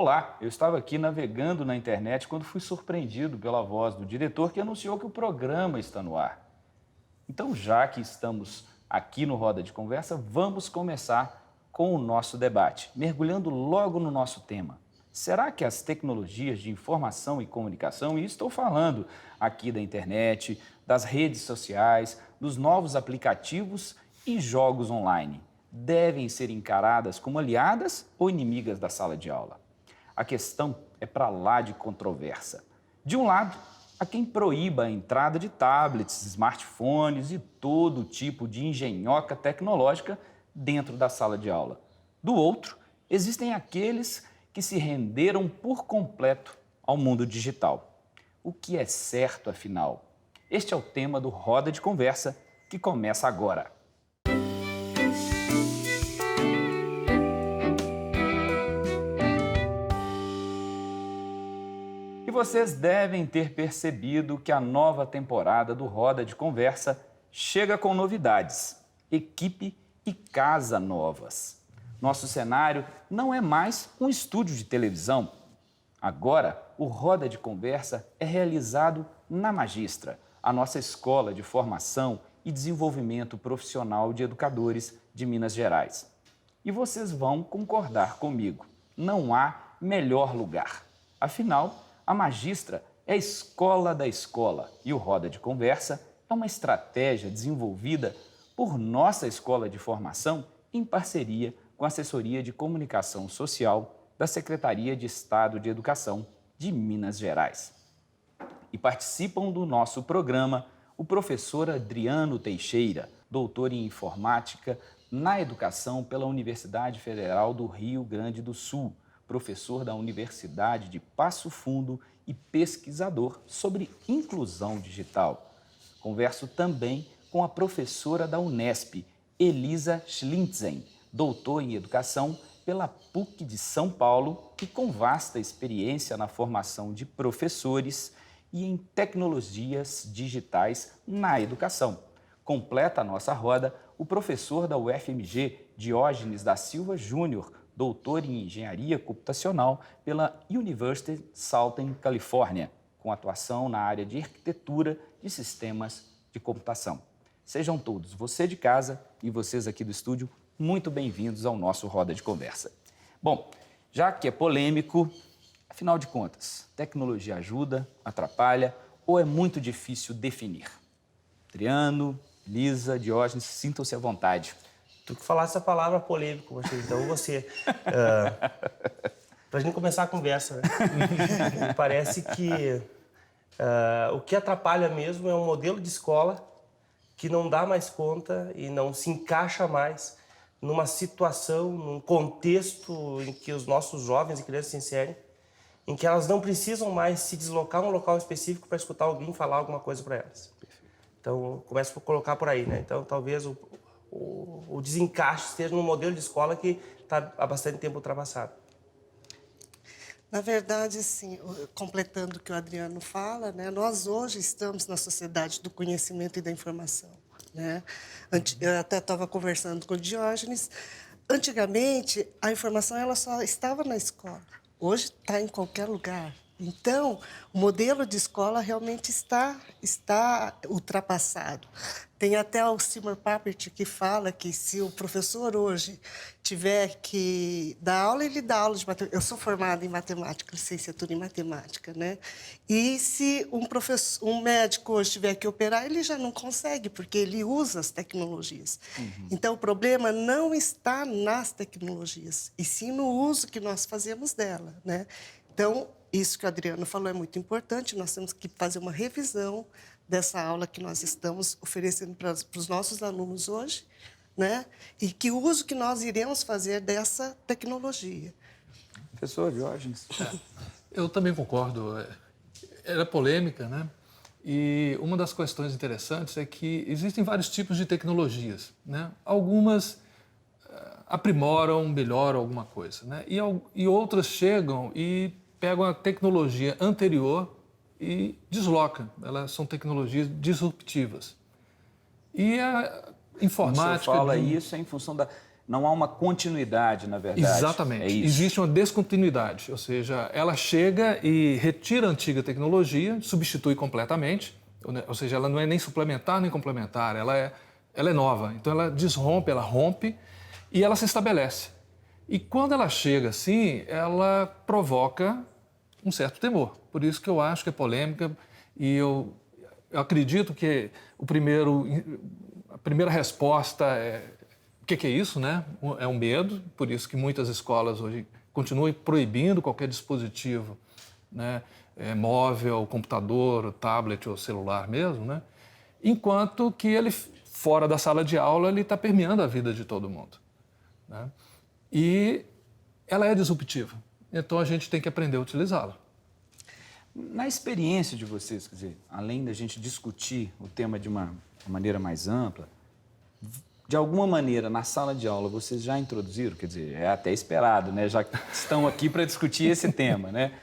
Olá, eu estava aqui navegando na internet quando fui surpreendido pela voz do diretor que anunciou que o programa está no ar. Então, já que estamos aqui no Roda de Conversa, vamos começar com o nosso debate, mergulhando logo no nosso tema. Será que as tecnologias de informação e comunicação, e estou falando aqui da internet, das redes sociais, dos novos aplicativos e jogos online, devem ser encaradas como aliadas ou inimigas da sala de aula? A questão é para lá de controversa. De um lado, há quem proíba a entrada de tablets, smartphones e todo tipo de engenhoca tecnológica dentro da sala de aula. Do outro, existem aqueles que se renderam por completo ao mundo digital. O que é certo, afinal? Este é o tema do Roda de Conversa, que começa agora. E vocês devem ter percebido que a nova temporada do Roda de Conversa chega com novidades, equipe e casa novas. Nosso cenário não é mais um estúdio de televisão. Agora, o Roda de Conversa é realizado na Magistra, a nossa escola de formação e desenvolvimento profissional de educadores de Minas Gerais. E vocês vão concordar comigo, não há melhor lugar. Afinal, a Magistra é a escola da escola e o Roda de Conversa é uma estratégia desenvolvida por nossa escola de formação em parceria com a Assessoria de Comunicação Social da Secretaria de Estado de Educação de Minas Gerais. E participam do nosso programa o professor Adriano Teixeira, doutor em Informática na Educação pela Universidade Federal do Rio Grande do Sul, professor da Universidade de Passo Fundo e pesquisador sobre inclusão digital. Converso também com a professora da Unesp, Elisa Schlintzen, doutor em Educação pela PUC de São Paulo e com vasta experiência na formação de professores e em tecnologias digitais na educação. Completa a nossa roda o professor da UFMG, Diógenes da Silva Júnior, doutor em Engenharia Computacional pela University Southern California, com atuação na área de Arquitetura de Sistemas de Computação. Sejam todos, você de casa e vocês aqui do estúdio, muito bem-vindos ao nosso Roda de Conversa. Bom, já que é polêmico, afinal de contas, tecnologia ajuda, atrapalha ou é muito difícil definir? Adriano, Lisa, Diógenes, sintam-se à vontade. Tu que falasse a palavra polêmico, Marcelo, então você... Para a gente começar a conversa, né? Me parece que o que atrapalha mesmo é um modelo de escola que não dá mais conta e não se encaixa mais numa situação, num contexto em que os nossos jovens e crianças se inserem, em que elas não precisam mais se deslocar a um local específico para escutar alguém falar alguma coisa para elas. Então, começo por colocar por aí, né? Então, talvez o desencaixe esteja num modelo de escola que está há bastante tempo ultrapassado. Na verdade, assim, completando o que o Adriano fala, né, nós hoje estamos na sociedade do conhecimento e da informação, né? Eu até estava conversando com o Diógenes. Antigamente, a informação ela só estava na escola. Hoje está em qualquer lugar. Então, o modelo de escola realmente está ultrapassado. Tem até o Seymour Papert que fala que se o professor hoje tiver que dar aula, ele dá aula de matemática. Eu sou formada em matemática, licenciatura em matemática, né? E se um médico hoje tiver que operar, ele já não consegue, porque ele usa as tecnologias. Então, o problema não está nas tecnologias, e sim no uso que nós fazemos dela, né? Então, isso que o Adriano falou é muito importante. Nós temos que fazer uma revisão dessa aula que nós estamos oferecendo para os nossos alunos hoje, né? E que uso que nós iremos fazer dessa tecnologia. Professor Diógenes. Eu também concordo. Era polêmica, né? E uma das questões interessantes é que existem vários tipos de tecnologias, né? Algumas aprimoram, melhoram alguma coisa, né? E outras chegam e pegam a tecnologia anterior e deslocam. Elas são tecnologias disruptivas. E a informática... Quando o senhor fala isso é em função não há uma continuidade, na verdade. Exatamente. É isso. Existe uma descontinuidade, ou seja, ela chega e retira a antiga tecnologia, substitui completamente, ou seja, ela não é nem suplementar nem complementar, ela é nova. Então ela desrompe, ela rompe e ela se estabelece. E quando ela chega assim, ela provoca um certo temor. Por isso que eu acho que é polêmica e eu acredito que a primeira resposta é o que é isso, né? É um medo, por isso que muitas escolas hoje continuam proibindo qualquer dispositivo, né? Móvel, computador, tablet ou celular mesmo, né? Enquanto que ele, fora da sala de aula, ele está permeando a vida de todo mundo, né? E ela é disruptiva, então a gente tem que aprender a utilizá-la. Na experiência de vocês, quer dizer, além da gente discutir o tema de uma maneira mais ampla, de alguma maneira, na sala de aula, vocês já introduziram, quer dizer, é até esperado, né? Já estão aqui para discutir esse tema, né?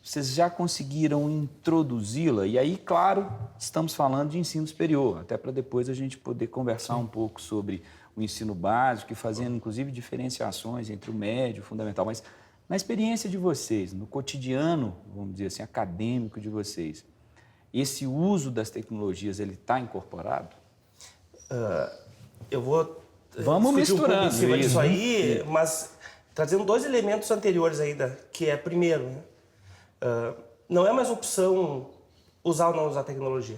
Vocês já conseguiram introduzi-la? E aí, claro, estamos falando de ensino superior, até para depois a gente poder conversar um pouco sobre o ensino básico e fazendo, inclusive, diferenciações entre o médio e o fundamental. Mas na experiência de vocês, no cotidiano, vamos dizer assim, acadêmico de vocês, esse uso das tecnologias, ele está incorporado? Eu vou Vamos discutir um pouco em misturando cima isso, disso aí, mas trazendo 2 elementos anteriores ainda, que é, primeiro, né, não é mais opção usar ou não usar tecnologia.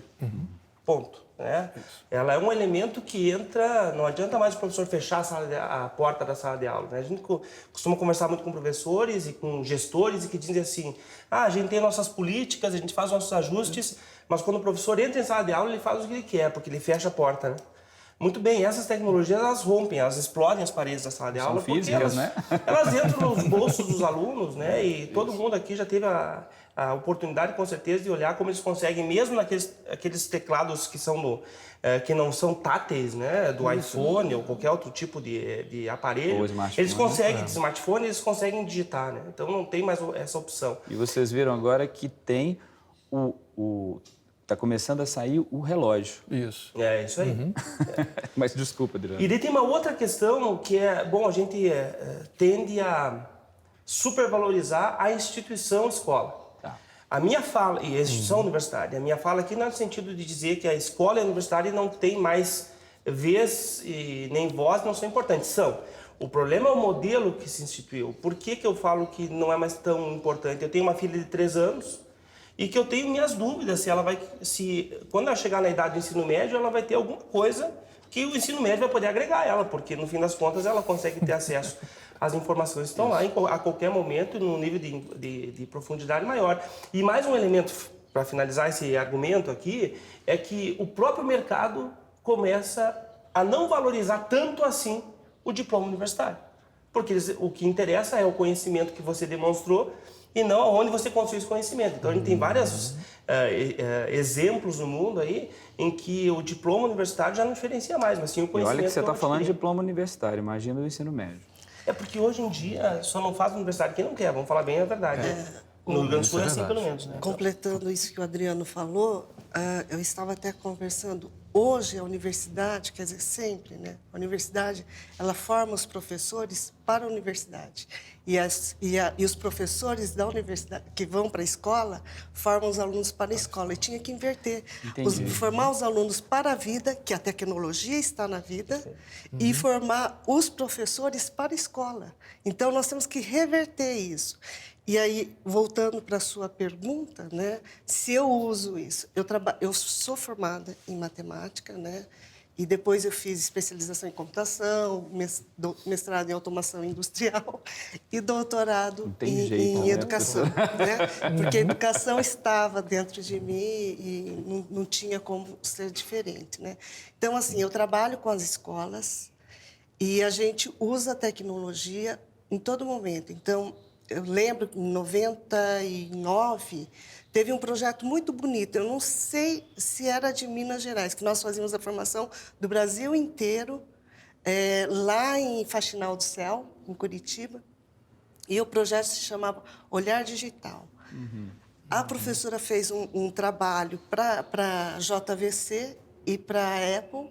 Ponto. Né? Ela é um elemento que entra, não adianta mais o professor fechar a porta da sala de aula. Né? A gente costuma conversar muito com professores e com gestores e que dizem assim, a gente tem nossas políticas, a gente faz nossos ajustes, mas quando o professor entra em sala de aula, ele faz o que ele quer, porque ele fecha a porta. Né? Muito bem, essas tecnologias, elas rompem, elas explodem as paredes da sala de aula, porque físicas, né? elas entram nos bolsos dos alunos, né? E todo mundo aqui já teve a oportunidade, com certeza, de olhar como eles conseguem, mesmo naqueles teclados que são que não são táteis, né? Do iPhone ou qualquer outro tipo de aparelho, eles conseguem, de smartphone, eles conseguem digitar, né? Então não tem mais essa opção. E vocês viram agora que tem Está começando a sair o relógio. Isso. É isso aí. Mas desculpa, Adriano. E daí tem uma outra questão que é, bom, a gente tende a supervalorizar a instituição escola. Tá. A minha fala, e a instituição universitária, a minha fala aqui não é no sentido de dizer que a escola e a universidade não tem mais vez e nem voz, não são importantes. São. O problema é o modelo que se instituiu. Por que eu falo que não é mais tão importante? Eu tenho uma filha de 3 anos, e que eu tenho minhas dúvidas quando ela chegar na idade do ensino médio, ela vai ter alguma coisa que o ensino médio vai poder agregar a ela, porque no fim das contas ela consegue ter acesso às informações que estão lá a qualquer momento, num nível de profundidade maior. E mais um elemento, para finalizar esse argumento aqui, é que o próprio mercado começa a não valorizar tanto assim o diploma universitário. Porque o que interessa é o conhecimento que você demonstrou e não aonde você construiu esse conhecimento. Então, a gente tem vários exemplos no mundo aí em que o diploma universitário já não diferencia mais, mas sim o conhecimento. E olha que você está falando de adquirido. diploma universitário, imagina o ensino médio. É porque hoje em dia só não faz universidade quem não quer, vamos falar bem a verdade. No Rio Grande do Sul é assim, pelo menos. Né? Completando isso que o Adriano falou, eu estava até conversando. Hoje, a universidade, quer dizer, sempre, né? A universidade, ela forma os professores para a universidade. E os professores da universidade, que vão para a escola, formam os alunos para a escola. E tinha que inverter. Formar os alunos para a vida, que a tecnologia está na vida, e formar os professores para a escola. Então, nós temos que reverter isso. E aí, voltando para a sua pergunta, né, se eu uso isso, eu sou formada em matemática, né, e depois eu fiz especialização em computação, mestrado em automação industrial e doutorado em educação, né, porque a educação estava dentro de mim e não tinha como ser diferente, né. Então, assim, eu trabalho com as escolas e a gente usa a tecnologia em todo momento. Então, eu lembro que em 99 teve um projeto muito bonito. Eu não sei se era de Minas Gerais, que nós fazíamos a formação do Brasil inteiro, lá em Faxinal do Céu, em Curitiba. E o projeto se chamava Olhar Digital. A professora fez um trabalho para a JVC e para a Apple.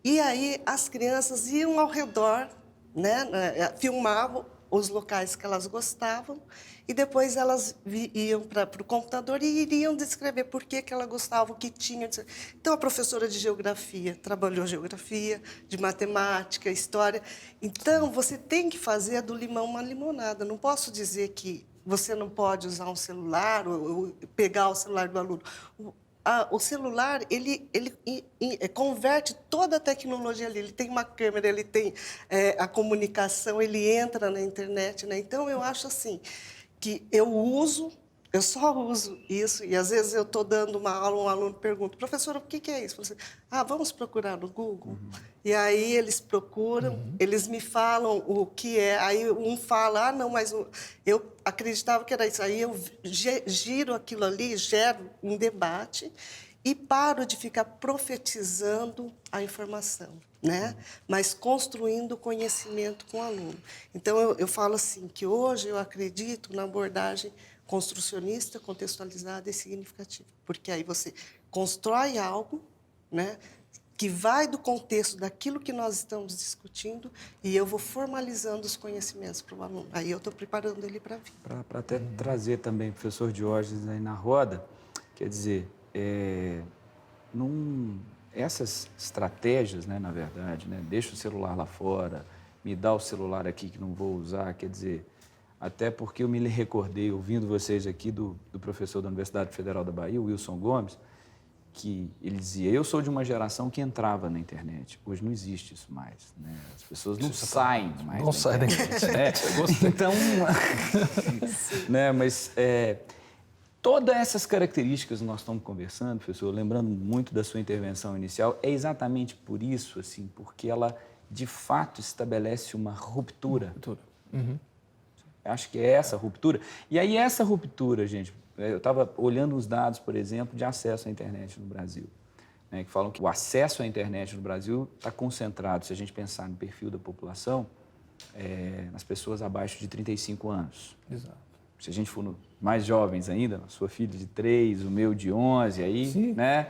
E aí as crianças iam ao redor né, filmavam os locais que elas gostavam e depois elas iam para o computador e iriam descrever por que ela gostava, o que tinha. Então, a professora de geografia trabalhou geografia, de matemática, história. Então, você tem que fazer do limão uma limonada. Não posso dizer que você não pode usar um celular ou pegar o celular do aluno. O celular, ele converte toda a tecnologia ali. Ele tem uma câmera, ele tem a comunicação, ele entra na internet, né? Então, eu acho assim, que eu só uso isso, e às vezes eu estou dando uma aula, um aluno pergunta, professora, o que é isso? Eu falo assim, vamos procurar no Google? E aí eles procuram, eles me falam o que é, aí um fala, não, mas eu acreditava que era isso. Aí eu giro aquilo ali, gero um debate e paro de ficar profetizando a informação, né? Mas construindo conhecimento com o aluno. Então, eu falo assim, que hoje eu acredito na abordagem construcionista, contextualizada e significativa. Porque aí você constrói algo, né, que vai do contexto daquilo que nós estamos discutindo e eu vou formalizando os conhecimentos para o aluno. Aí eu estou preparando ele para vir. Para até trazer também o professor Diógenes aí na roda, quer dizer, essas estratégias, né, na verdade, né, deixa o celular lá fora, me dá o celular aqui que não vou usar, quer dizer, até porque eu me recordei, ouvindo vocês aqui, do professor da Universidade Federal da Bahia, o Wilson Gomes, que ele dizia, eu sou de uma geração que entrava na internet. Hoje não existe isso mais, né? As pessoas não saem mais não saem da internet. Então, né? Mas todas essas características que nós estamos conversando, professor, lembrando muito da sua intervenção inicial, é exatamente por isso, assim, porque ela, de fato, estabelece uma ruptura. Uhum. Acho que é essa ruptura. E aí, essa ruptura, gente, eu estava olhando os dados, por exemplo, de acesso à internet no Brasil, né, que falam que o acesso à internet no Brasil está concentrado, se a gente pensar no perfil da população, nas pessoas abaixo de 35 anos. Exato. Se a gente for mais jovens ainda, a sua filha de 3, o meu de 11, aí, sim, né?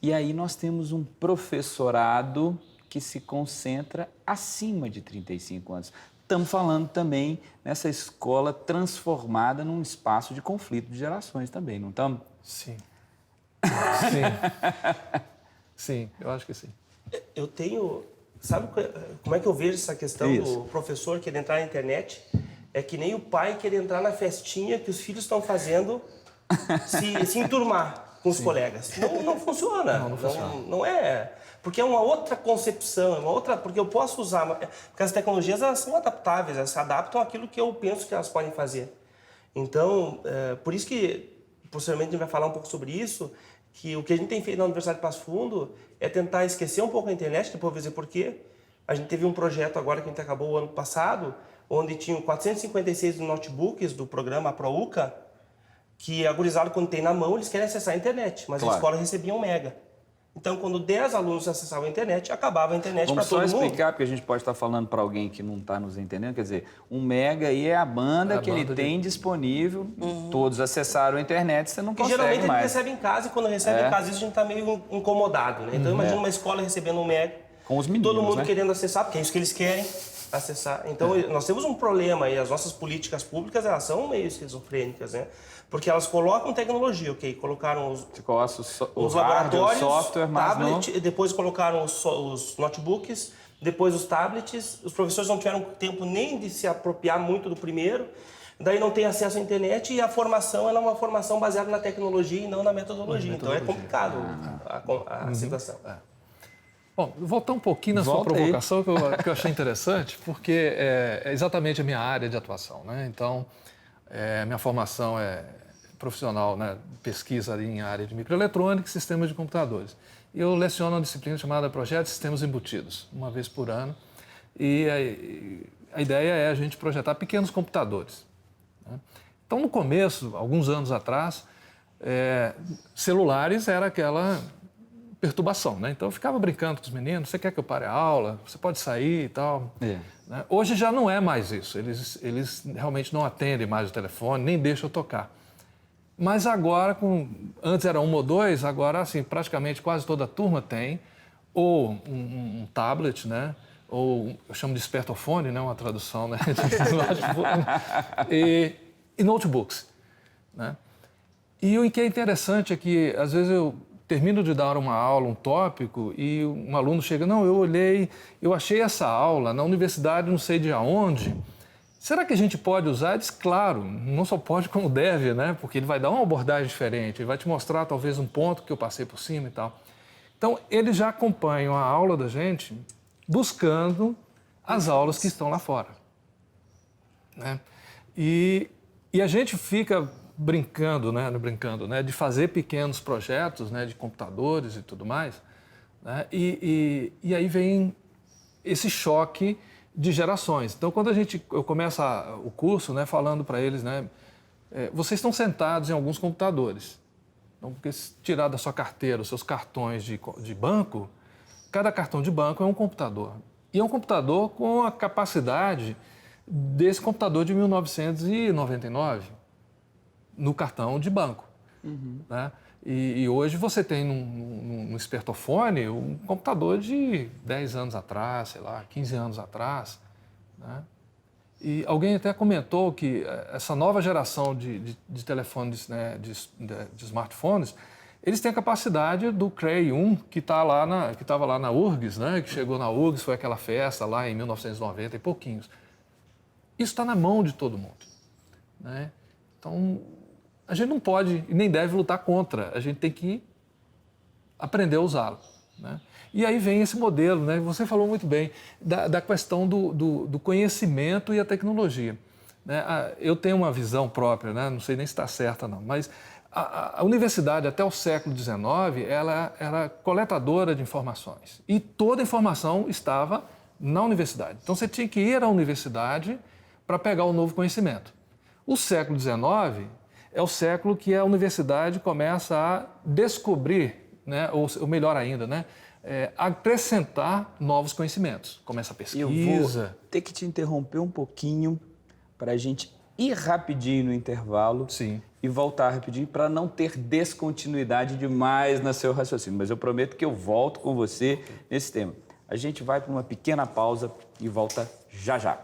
E aí nós temos um professorado que se concentra acima de 35 anos. Estamos falando também nessa escola transformada num espaço de conflito de gerações também, não estamos? Sim. Sim. Sim, eu acho que sim. Eu tenho... Sabe como é que eu vejo essa questão do professor querer entrar na internet? É que nem o pai querer entrar na festinha que os filhos estão fazendo, se enturmar com os colegas. Não funciona. Não funciona. Não é... Porque é uma outra concepção, porque eu posso usar... Porque as tecnologias, elas são adaptáveis, elas se adaptam àquilo que eu penso que elas podem fazer. Então, por isso que, posteriormente, a gente vai falar um pouco sobre isso, que o que a gente tem feito na Universidade de Passo Fundo é tentar esquecer um pouco a internet, depois eu vou dizer por quê. A gente teve um projeto agora que a gente acabou o ano passado, onde tinham 456 notebooks do programa ProUCA, que a gurizada, quando tem na mão, eles querem acessar a internet, mas a escola recebia 1 mega. Então, quando 10 alunos acessavam a internet, acabava a internet para todo mundo. Vamos só explicar, porque a gente pode estar falando para alguém que não está nos entendendo. Quer dizer, 1 mega aí é a banda que ele tem disponível. Todos acessaram a internet, você não consegue geralmente mais. ele recebe em casa, e quando recebe em casa, isso a gente está meio incomodado, né? Então, imagina uma escola recebendo 1 mega, com os meninos, todo mundo né? querendo acessar, porque é isso que eles querem acessar. Então, nós temos um problema e as nossas políticas públicas, elas são meio esquizofrênicas, né? Porque elas colocam tecnologia, ok? Colocaram os laboratórios, software, mas tablet, depois colocaram os notebooks, depois os tablets. Os professores não tiveram tempo nem de se apropriar muito do primeiro. Daí não tem acesso à internet e a formação ela é uma formação baseada na tecnologia e não na metodologia. Então é complicado a situação. Bom, voltar um pouquinho na sua provocação, que eu achei interessante, porque é exatamente a minha área de atuação, né? Então, minha formação é profissional, né? Pesquisa em área de microeletrônica e sistemas de computadores. E eu leciono uma disciplina chamada Projeto de Sistemas Embutidos, uma vez por ano. E a ideia é a gente projetar pequenos computadores, né? Então, no começo, alguns anos atrás, celulares era aquela perturbação, né? Então eu ficava brincando com os meninos, você quer que eu pare a aula? Você pode sair e tal. Né? Hoje já não é mais isso, eles realmente não atendem mais o telefone, nem deixam eu tocar. Mas agora, antes era 1 ou 2, agora assim, praticamente quase toda a turma tem ou um tablet, né? ou eu chamo de espertofone, né, uma tradução, né, e notebooks, né? E o que é interessante é que, às vezes, eu termino de dar uma aula, um tópico, e um aluno chega, não, eu olhei, eu achei essa aula na universidade, não sei de aonde. Será que a gente pode usar? Ele diz, claro, não só pode como deve, né? Porque ele vai dar uma abordagem diferente, ele vai te mostrar talvez um ponto que eu passei por cima e tal. Então, eles já acompanham a aula da gente buscando as aulas que estão lá fora, né? E a gente fica brincando, né, de fazer pequenos projetos, né, de computadores e tudo mais, né? E aí vem esse choque de gerações. Então, quando eu começo o curso, né, falando para eles, né, vocês estão sentados em alguns computadores. Então, porque se tirar da sua carteira os seus cartões de banco, cada cartão de banco é um computador. E é um computador com a capacidade desse computador de 1999 no cartão de banco. Né? E hoje você tem no espertofone um computador de 10 anos atrás, sei lá, 15 anos atrás. Né? E alguém até comentou que essa nova geração de telefones, né, de smartphones, eles têm a capacidade do Cray 1, que estava lá na URGS, né, que chegou na URGS, foi aquela festa lá em 1990 e pouquinhos. Isso está na mão de todo mundo. Né? Então, a gente não pode e nem deve lutar contra, a gente tem que aprender a usá-lo. Né? E aí vem esse modelo, né? Você falou muito bem, da questão do conhecimento e a tecnologia. Né? Eu tenho uma visão própria, né? Não sei nem se está certa não, mas a universidade até o século XIX, ela era coletadora de informações e toda a informação estava na universidade. Então você tinha que ir à universidade para pegar o novo conhecimento. O século XIX é o século que a universidade começa a descobrir, né, ou melhor ainda, né, acrescentar novos conhecimentos. Começa a pesquisa. Eu vou ter que te interromper um pouquinho para a gente ir rapidinho no intervalo. Sim. E voltar rapidinho para não ter descontinuidade demais no seu raciocínio. Mas eu prometo que eu volto com você nesse tema. A gente vai para uma pequena pausa e volta já já.